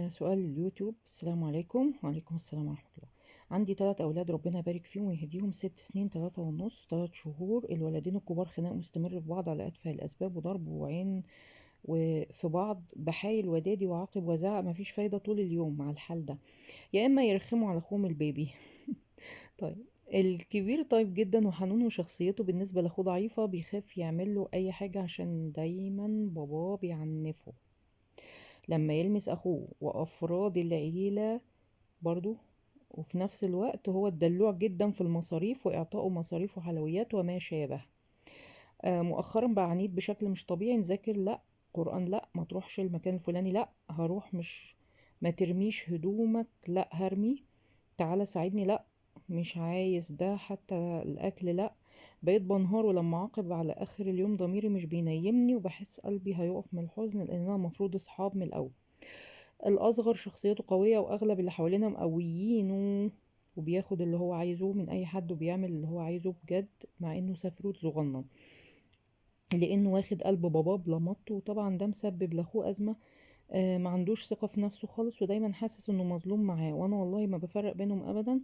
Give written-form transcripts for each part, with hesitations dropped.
سؤال اليوتيوب. السلام عليكم. وعليكم السلام ورحمة الله. عندي 3 أولاد، ربنا يبارك فيهم ويهديهم. 6 سنين، 3 ونص، 3 شهور. الولدين الكبار خناق مستمر في بعض على أتفه الأسباب، وضرب وعين وفي بعض. بحايل ودادي وعاقب وزعق، مفيش فايدة طول اليوم مع الحال ده. يا إما يرخموا على أخوهم البيبي. طيب. الكبير طيب جدا وحنون، وشخصيته بالنسبة لأخوه ضعيفة، بيخاف يعمل له أي حاجة عشان دايما باباه بيعنفه لما يلمس أخوه وأفراد العيلة برضو. وفي نفس الوقت هو الدلوع جدا في المصاريف وإعطائه مصاريف وحلويات وما شابه. مؤخرا بقى عنيد بشكل مش طبيعي. نذاكر لا، قرآن لا، ما تروحش المكان الفلاني لا، هروح مش، ما ترميش هدومك لا هرمي، تعالى ساعدني لا، مش عايز ده، حتى الأكل لا. بقيت بنهار، ولما عاقب على آخر اليوم ضميري مش بينيمني، وبحس قلبي هيقف من الحزن، لأننا المفروض أصحاب من الأول. الأصغر شخصيته قوية، وأغلب اللي حوالينا مقويينه، وبياخد اللي هو عايزه من أي حد، وبيعمل اللي هو عايزه بجد، مع إنه سفروت صغنن، لأنه واخد قلب باباه بلمطه. وطبعا ده مسبب لأخوه أزمة. ما عندوش ثقة في نفسه خالص، ودايما حاسس إنه مظلوم معاه، وأنا والله ما بفرق بينهم أبدا.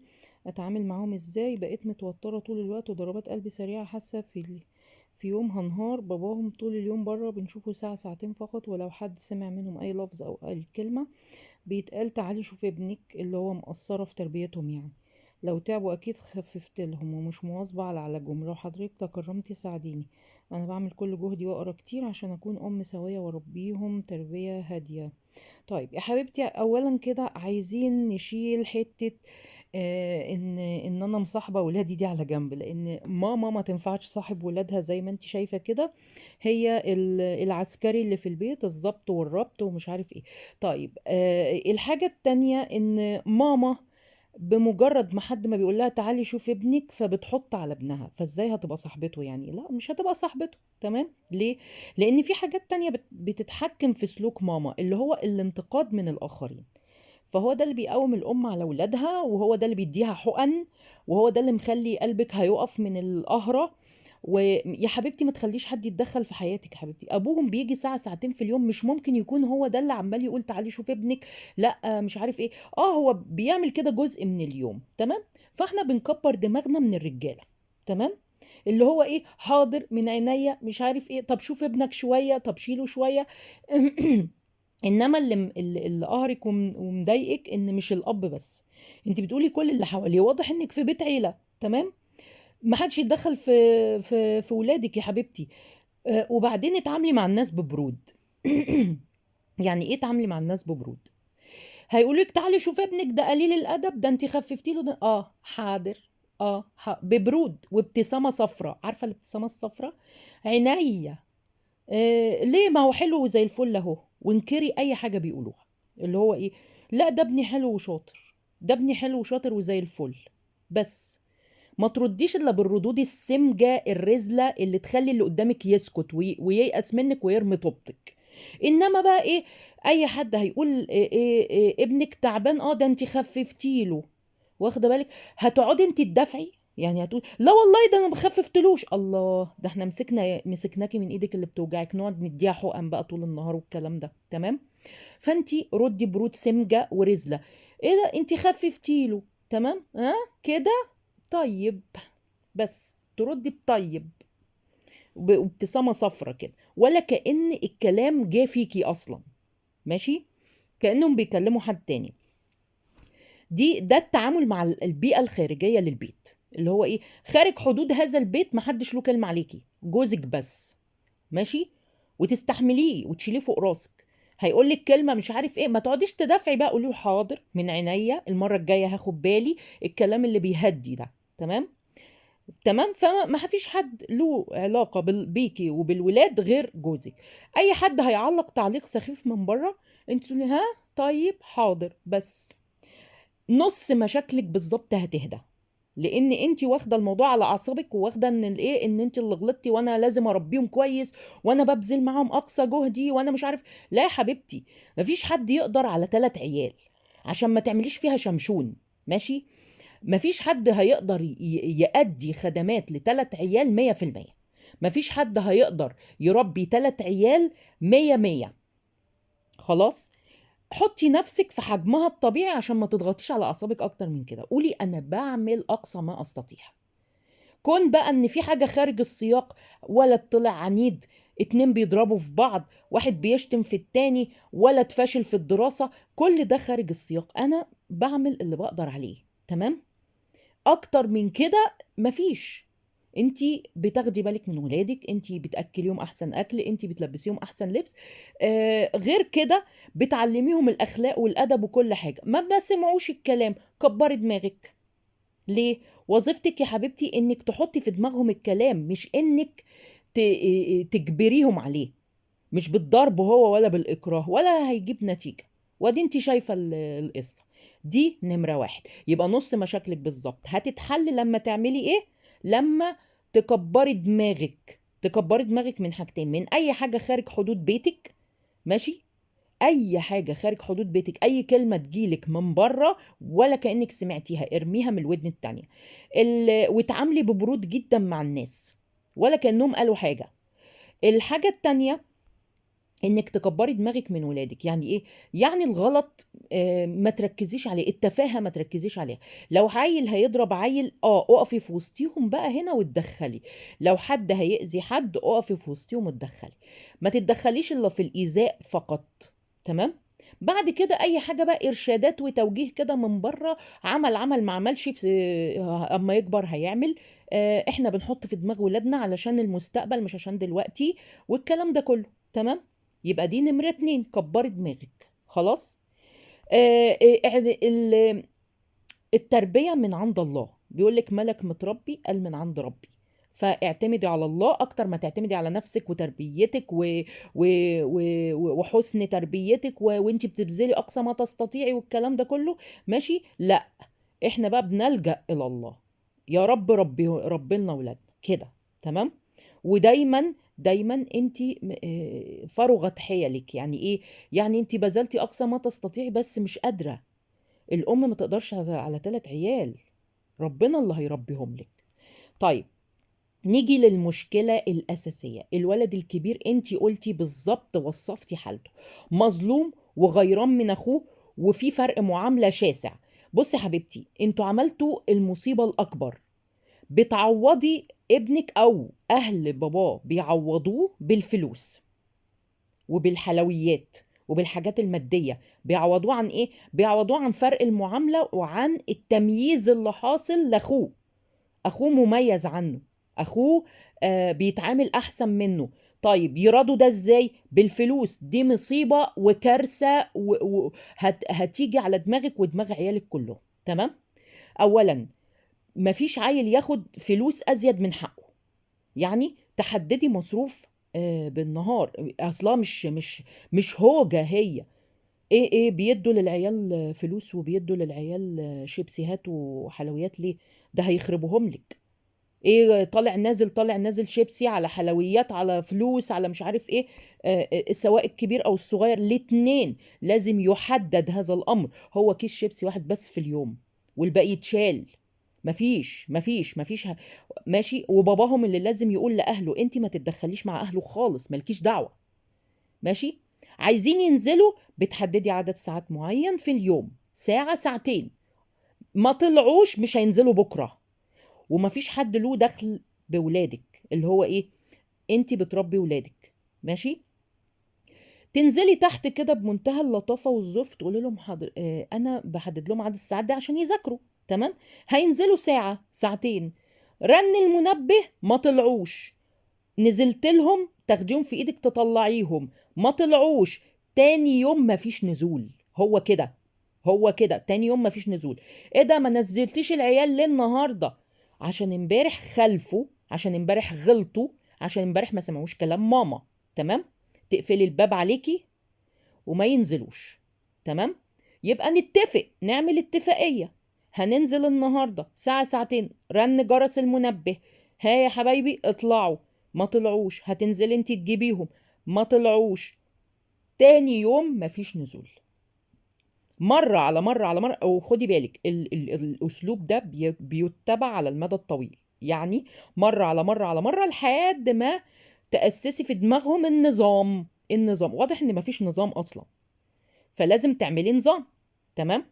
أتعامل معاهم إزاي؟ بقيت متوترة طول الوقت، وضربات قلبي سريعة، حاسة في يوم هنهار. باباهم طول اليوم بره، بنشوفه ساعة ساعتين فقط، ولو حد سمع منهم أي لفظ أو أي كلمة بيتقال تعالي شوفي ابنك، اللي هو مقصرة في تربيتهم يعني. لو تعبوا أكيد خففت لهم، ومش مواظبة على علاجهم. لو حضرتك تكرمتي ساعديني، أنا بعمل كل جهدي وأقرأ كتير عشان أكون أم سوية وأربيهم تربية هادية. طيب يا حبيبتي، اولا كده عايزين نشيل حته ان انا مصاحبه ولادي دي على جنب، لان ماما ما تنفعش صاحب ولادها زي ما انت شايفه كده. هي العسكري اللي في البيت، الضبط والربط ومش عارف ايه. طيب الحاجه التانية ان ماما بمجرد ما حد ما بيقول لها تعالي شوف ابنك فبتحط على ابنها، فازاي هتبقى صاحبته يعني؟ لا، مش هتبقى صاحبته. تمام ليه؟ لان في حاجات تانية بتتحكم في سلوك ماما، اللي هو الانتقاد من الاخرين. فهو ده اللي بيقوم الام على ولادها، وهو ده اللي بيديها حقن، وهو ده اللي مخلي قلبك هيقف من القهرة. ويا حبيبتي ما تخليش حد يتدخل في حياتك. يا حبيبتي ابوهم بيجي ساعة ساعتين في اليوم، مش ممكن يكون هو ده اللي عمال يقول تعالي شوف ابنك لا مش عارف ايه. هو بيعمل كده جزء من اليوم. تمام. فاحنا بنكبر دماغنا من الرجالة. تمام. اللي هو ايه، حاضر من عينيا مش عارف ايه، طب شوف ابنك شوية، طب شيله شوية. انما اللي قهرك ومضايقك ان مش الاب بس. انت بتقولي كل اللي حواليه، واضح انك في بيت عيلة. تمام. ما حدش يتدخل في ولادك يا حبيبتي. وبعدين اتعاملي مع الناس ببرود. يعني ايه تعاملي مع الناس ببرود؟ هيقولوا لك تعالي شوف ابنك ده قليل الادب، ده انت خففتي له ده. حاضر. ببرود وابتسامه صفراء. عارفه الابتسامه الصفراء؟ عينيا. ليه؟ ما هو حلو زي الفل اهو. وانكري اي حاجه بيقولوها. اللي هو ايه؟ لا ده ابني حلو وشاطر، ده ابني حلو وشاطر وزي الفل. بس ما ترديش الا بالردود السمجه الرزله اللي تخلي اللي قدامك يسكت وييأس منك ويرمي طوبتك. انما بقى ايه؟ اي حد هيقول إيه ابنك تعبان، ده انت خففتي له، واخده بالك؟ هتقعدي انت تدافعي؟ يعني هتقول لا والله ده انا ما خففتلوش. الله، ده احنا مسكناكي من ايدك اللي بتوجعك، نقعد نديها حقن بقى طول النهار والكلام ده. تمام. فانتي ردي برود سمجه ورزله. ايه ده انتي خففتي له؟ تمام كده. طيب. بس تردي بطيب، وابتسامة صفرة كده، ولا كأن الكلام جه فيكي أصلا. ماشي. كأنهم بيكلموا حد تاني. ده التعامل مع البيئة الخارجية للبيت، اللي هو ايه؟ خارج حدود هذا البيت محدش له كلمة عليكي، جوزك بس. ماشي. وتستحمليه وتشيليه فوق راسك. هيقول لك كلمة مش عارف ايه، ما تقعديش تدافعي بقى، قولي له حاضر من عينيا، المرة الجاية هاخد بالي. الكلام اللي بيهدي ده. تمام. تمام. فما فيش حد له علاقة بيكي وبالولاد غير جوزك. اي حد هيعلق تعليق سخيف من بره، انت تقولي طيب حاضر. بس نص مشاكلك بالظبط هتهدى، لان انت واخده الموضوع على اعصابك، وواخده ان الايه، ان انت اللي غلطتي وانا لازم اربيهم كويس، وانا ببذل معاهم اقصى جهدي، وانا مش عارف. لا يا حبيبتي، مفيش حد يقدر على 3 عيال، عشان ما تعمليش فيها شمشون. ماشي. مفيش حد هيقدر يأدي خدمات ل3 عيال 100%. مفيش حد هيقدر يربي 3 عيال 100 100. خلاص. حطي نفسك في حجمها الطبيعي عشان ما تضغطيش على اعصابك اكتر من كده. قولي انا بعمل اقصى ما استطيع. كون بقى ان في حاجة خارج السياق، ولد طلع عنيد، اتنين بيضربوا في بعض، واحد بيشتم في التاني، ولد فاشل في الدراسة، كل ده خارج السياق. انا بعمل اللي بقدر عليه، تمام؟ اكتر من كده مفيش. انتي بتاخدي بالك من ولادك، انتي بتاكليهم احسن اكل، انتي بتلبسيهم احسن لبس. غير كده بتعلميهم الاخلاق والادب وكل حاجه. ما بسمعوش الكلام، كبري دماغك. ليه؟ وظيفتك يا حبيبتي انك تحطي في دماغهم الكلام، مش انك تجبريهم عليه. مش بالضرب هو ولا بالإكراه، ولا هيجيب نتيجة. وادي انت شايفة القصة دي. نمرة واحد، يبقى نص مشاكلك بالظبط هتتحل لما تعملي ايه؟ لما تكبري دماغك. تكبري دماغك من حاجتين: من اي حاجة خارج حدود بيتك، ماشي؟ اي حاجة خارج حدود بيتك، اي كلمة تجيلك من بره ولا كأنك سمعتيها، ارميها من الودن التانية. وتعاملي ببرود جدا مع الناس ولا كأنهم قالوا حاجة. الحاجة التانية، انك تكبري دماغك من ولادك. يعني ايه؟ يعني الغلط ما تركزيش عليه، التفاهه ما تركزيش عليها. لو عيل هيضرب عيل، اقفي في وسطيهم بقى هنا وتدخلي. لو حد هيأذي حد، اقفي في وسطيهم وتدخلي. ما تتدخليش الا في الايذاء فقط، تمام؟ بعد كده اي حاجه بقى ارشادات وتوجيه كده من بره، عمل ما عملش في اما يكبر هيعمل. احنا بنحط في دماغ ولادنا علشان المستقبل مش عشان دلوقتي، والكلام ده كله، تمام؟ يبقى دي نمرة اتنين، كبري دماغك. خلاص. التربية من عند الله، بيقولك ملك متربي قال من عند ربي. فاعتمدي على الله اكتر ما تعتمدي على نفسك وتربيتك و... وحسن تربيتك وانتي بتبذلي اقصى ما تستطيعي والكلام ده كله، ماشي؟ لا، احنا بقى بنلجأ الى الله. يا رب ربي ربنا ولادنا كده، تمام؟ ودايما دايما انت فرغت حيلك. يعني ايه؟ يعني انت بذلتي اقصى ما تستطيعي بس مش قادره. الام ما تقدرش على 3 عيال، ربنا اللي هيربيهم لك. طيب، نيجي للمشكله الاساسيه. الولد الكبير انت قلتي بالظبط، وصفتي حالته: مظلوم وغيران من اخوه، وفي فرق معامله شاسع. بصي يا حبيبتي، انتوا عملتوا المصيبه الاكبر. بتعوضي ابنك او اهل باباه بيعوضوه بالفلوس وبالحلويات وبالحاجات المادية. بيعوضوه عن ايه؟ بيعوضوه عن فرق المعاملة وعن التمييز اللي حاصل لاخوه. اخوه مميز عنه، اخوه بيتعامل احسن منه. طيب يرادوا ده ازاي؟ بالفلوس. دي مصيبة وكارثة هتيجي على دماغك ودماغ عيالك كلهم، تمام؟ اولا، مفيش عيل ياخد فلوس ازيد من حقه. يعني تحددي مصروف بالنهار. اصلا مش هوجة هي. ايه بيدوا للعيال فلوس وبيدوا للعيال شيبسيهات وحلويات ليه؟ ده هيخربوهم لك. ايه، طالع نازل طالع نازل شيبسي على حلويات على فلوس على مش عارف ايه. سواء الكبير او الصغير الاتنين لازم يحدد هذا الامر. هو كيس شيبسي واحد بس في اليوم والباقي يتشال. مفيش ماشي. وباباهم اللي لازم يقول لأهله: انت ما تتدخليش مع أهله خالص، مالكيش دعوة، ماشي؟ عايزين ينزلوا، بتحددي عدد ساعات معين في اليوم، ساعة ساعتين. ما طلعوش مش هينزلوا بكرة. ومفيش حد له دخل بولادك. اللي هو ايه؟ انت بتربي ولادك، ماشي؟ تنزلي تحت كده بمنتهى اللطافة والظرف، تقولي لهم: حاضر، انا بحدد لهم عدد الساعات ده عشان يذاكروا، تمام؟ هينزلوا ساعة ساعتين، رن المنبه ما طلعوش، نزلت لهم تاخديهم في ايدك تطلعيهم، ما طلعوش، تاني يوم ما فيش نزول. هو كده، هو كده، تاني يوم ما فيش نزول. ايه ده، ما نزلتيش العيال ليه النهارده؟ عشان امبارح خلفوا، عشان امبارح غلطوا، عشان امبارح ما سمعوش كلام ماما، تمام؟ تقفلي الباب عليكي وما ينزلوش، تمام؟ يبقى نتفق، نعمل اتفاقية: هننزل النهاردة ساعة ساعتين، رن جرس المنبه، ها يا حبايبي اطلعوا. ما طلعوش، هتنزل انت تجيبيهم. ما طلعوش، تاني يوم مفيش نزول. مرة على مرة على مرة. وخدي بالك الأسلوب ده بيتبع على المدى الطويل. يعني مرة على مرة على مرة لحد ما تأسسي في دماغهم النظام. النظام واضح ان مفيش نظام أصلا. فلازم تعملي نظام. تمام.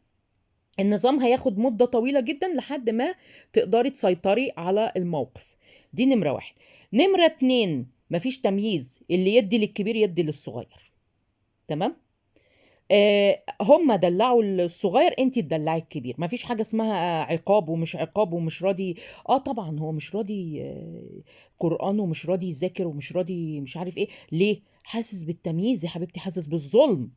النظام هياخد مدة طويلة جدا لحد ما تقدري تسيطري على الموقف. دي نمرة واحد. نمرة اتنين، مفيش تمييز، اللي يدي للكبير يدي للصغير. تمام. هم دلعوا الصغير، انت تدلعي الكبير. مفيش حاجة اسمها عقاب ومش عقاب ومش راضي. طبعا هو مش راضي قرآن، ومش راضي يذاكر، ومش راضي مش عارف ايه. ليه؟ حاسس بالتمييز يا حبيبتي، حاسس بالظلم.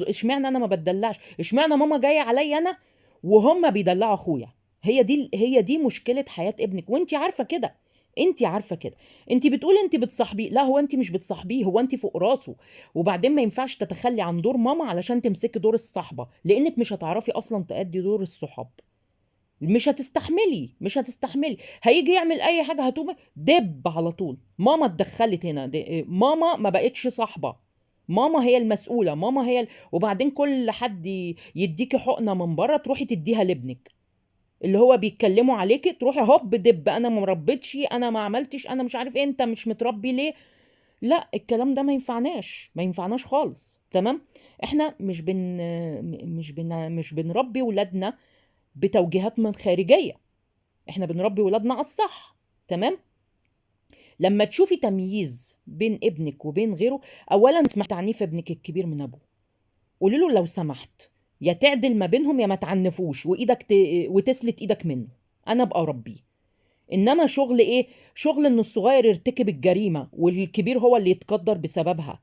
اشمعنى انا ما بتدلعش؟ اشمعنى ماما جايه عليا انا وهم بيدلعوا اخويا؟ هي دي مشكله حياه ابنك، وانت عارفه كده. انت عارفه كده. انت بتقولي انت بتصاحبيه، لا هو انت مش بتصاحبيه، هو انت فوق راسه. وبعدين ما ينفعش تتخلي عن دور ماما علشان تمسكي دور الصحبه، لانك مش هتعرفي اصلا تأدي دور الصحاب. مش هتستحملي. هيجي يعمل اي حاجه هتقومي دب على طول. ماما اتدخلت هنا، ماما ما بقتش صاحبه. ماما هي المسؤوله، ماما وبعدين كل حد يديكي حقنه من بره تروحي تديها لابنك، اللي هو بيتكلموا عليكي تروحي هوب دب، انا ما مربيتش، انا ما عملتش، انا مش عارف ايه، انت مش متربي ليه. لا، الكلام ده ما ينفعناش خالص. تمام. احنا مش بنربي ولادنا بتوجيهات من خارجيه، احنا بنربي ولادنا على الصح. تمام. لما تشوفي تمييز بين ابنك وبين غيره، اولا اسمح تعنيف ابنك الكبير من ابوه. قولي له لو سمحت، يا تعدل ما بينهم يا ما تعنفوش، وتسلت ايدك منه، انا ابقى اربيه. انما شغل ايه؟ شغل ان الصغير يرتكب الجريمه والكبير هو اللي يتقدر بسببها،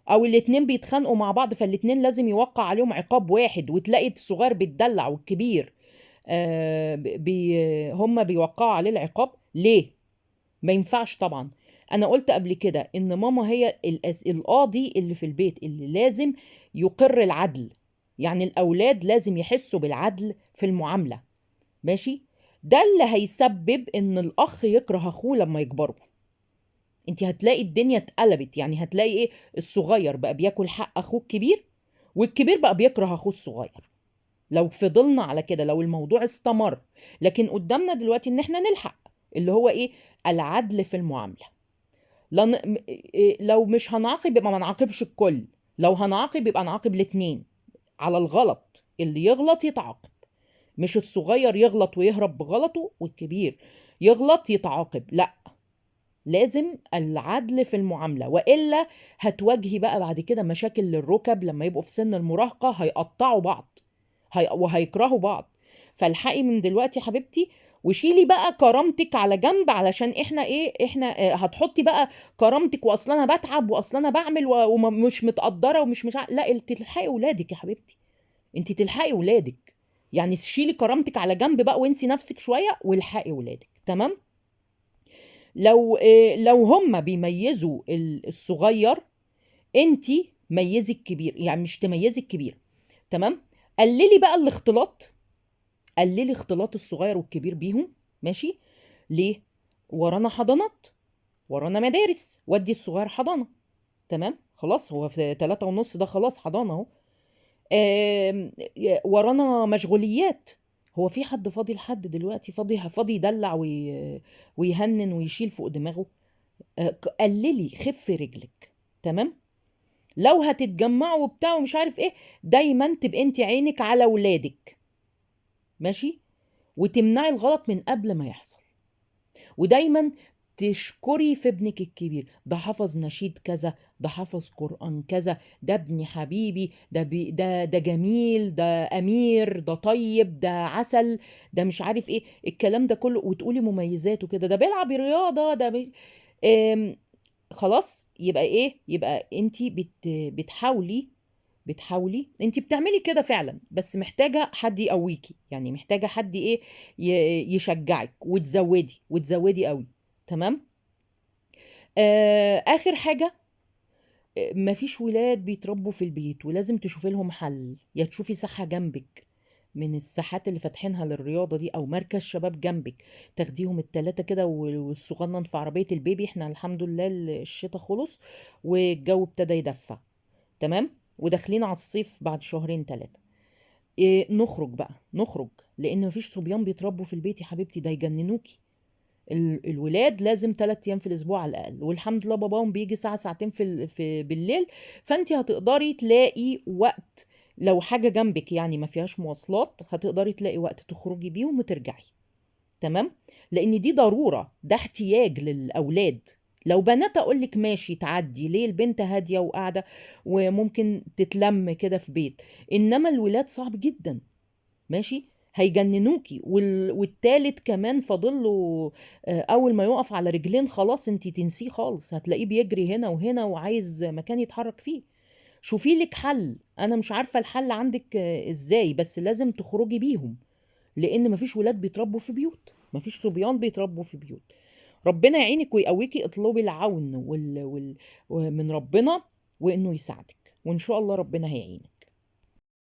او الاتنين بيتخانقوا مع بعض فالاتنين لازم يوقع عليهم عقاب واحد، وتلاقي الصغير بيتدلع والكبير هم بيوقعوا عليه العقاب. ليه؟ ما ينفعش طبعا. انا قلت قبل كده ان ماما هي القاضي اللي في البيت، اللي لازم يقر العدل. يعني الاولاد لازم يحسوا بالعدل في المعاملة. ماشي. ده اللي هيسبب ان الاخ يكره اخوه لما يكبروا. انت هتلاقي الدنيا اتقلبت، يعني هتلاقي ايه؟ الصغير بقى بياكل حق اخوه الكبير، والكبير بقى بيكره اخوه الصغير. لو فضلنا على كده، لو الموضوع استمر. لكن قدامنا دلوقتي ان احنا نلحق اللي هو ايه؟ العدل في المعاملة. لو مش هنعاقب يبقى ما نعاقبش الكل. لو هنعاقب يبقى نعاقب الاتنين على الغلط، اللي يغلط يتعاقب. مش الصغير يغلط ويهرب بغلطه والكبير يغلط يتعاقب، لا. لازم العدل في المعاملة، وإلا هتواجهي بقى بعد كده مشاكل للركب لما يبقوا في سن المراهقة، هيقطعوا بعض وهيكرهوا بعض. فالحقي من دلوقتي يا حبيبتي، وشيلي بقى كرامتك على جنب، علشان احنا هتحطي بقى كرامتك، واصلا انا بتعب، واصلا انا بعمل ومش متقدره لا، انت تلحقي ولادك يا حبيبتي. انت تلحقي ولادك. يعني شيلي كرامتك على جنب بقى، وانسي نفسك شويه والحقي ولادك. تمام. لو هم بيميزوا الصغير، انت ميزي الكبير، يعني مش تميزي الكبير. تمام. قللي بقى الاختلاط، قللي اختلاط الصغير والكبير بيهم. ماشي. ليه؟ ورانا حضانات، ورانا مدارس، ودي الصغير حضانة. تمام. خلاص هو في 3:30 ده خلاص حضانة اهو. ورانا مشغوليات. هو في حد فاضي لحد دلوقتي؟ فاضي يدلع ويهنن ويشيل فوق دماغه. قللي، خفي رجلك. تمام. لو هتتجمعوا وبتاع ومش عارف ايه، دايما تبقى انت عينك على ولادك. ماشي. وتمنعي الغلط من قبل ما يحصل. ودايما تشكري في ابنك الكبير، ده حفظ نشيد كذا، ده حفظ قرآن كذا، ده ابني حبيبي، ده جميل، ده أمير، ده طيب، ده عسل، ده مش عارف ايه الكلام ده كله، وتقولي مميزاته كده، ده بيلعب رياضة، ده آم، خلاص. يبقى ايه؟ يبقى انت بتحاولي انت بتعملي كده فعلا، بس محتاجة حد يقويكي، يعني محتاجة حد ايه؟ يشجعك وتزودي قوي. تمام. اخر حاجة، مفيش ولاد بيتربوا في البيت، ولازم تشوفي لهم حل. يا تشوفي ساحة جنبك من الساحات اللي فاتحينها للرياضة دي، او مركز شباب جنبك، تاخديهم التلاتة كده والصغنن في عربية البيبي. احنا الحمد لله الشتاء خلص والجو ابتدى يدفى. تمام. وداخلين على الصيف بعد شهرين 3. نخرج بقى، نخرج، لان مفيش صبيان بيتربوا في البيت يا حبيبتي، ده يجننوكي. الولاد لازم 3 ايام في الاسبوع على الاقل، والحمد لله باباهم بيجي ساعه ساعتين في بالليل. فانت هتقدري تلاقي وقت، لو حاجه جنبك يعني ما فيهاش مواصلات هتقدري تلاقي وقت تخرجي بيهم وترجعي. تمام. لان دي ضروره، ده احتياج للاولاد. لو بنات اقول لك ماشي تعدي، ليه؟ البنت هاديه وقاعده وممكن تتلم كده في بيت، انما الولاد صعب جدا. ماشي. هيجننوكي. والتالت كمان فاضل له اول ما يقف على رجلين خلاص انتي تنسيه خالص، هتلاقيه بيجري هنا وهنا وعايز مكان يتحرك فيه. شوفي لك حل، انا مش عارفة الحل عندك ازاي، بس لازم تخرجي بيهم. لان مفيش ولاد بيتربوا في بيوت، مفيش صبيان بيتربوا في بيوت. ربنا يعينك ويقويكي، اطلبي العون من ربنا، وانه يساعدك، وان شاء الله ربنا هيعينك.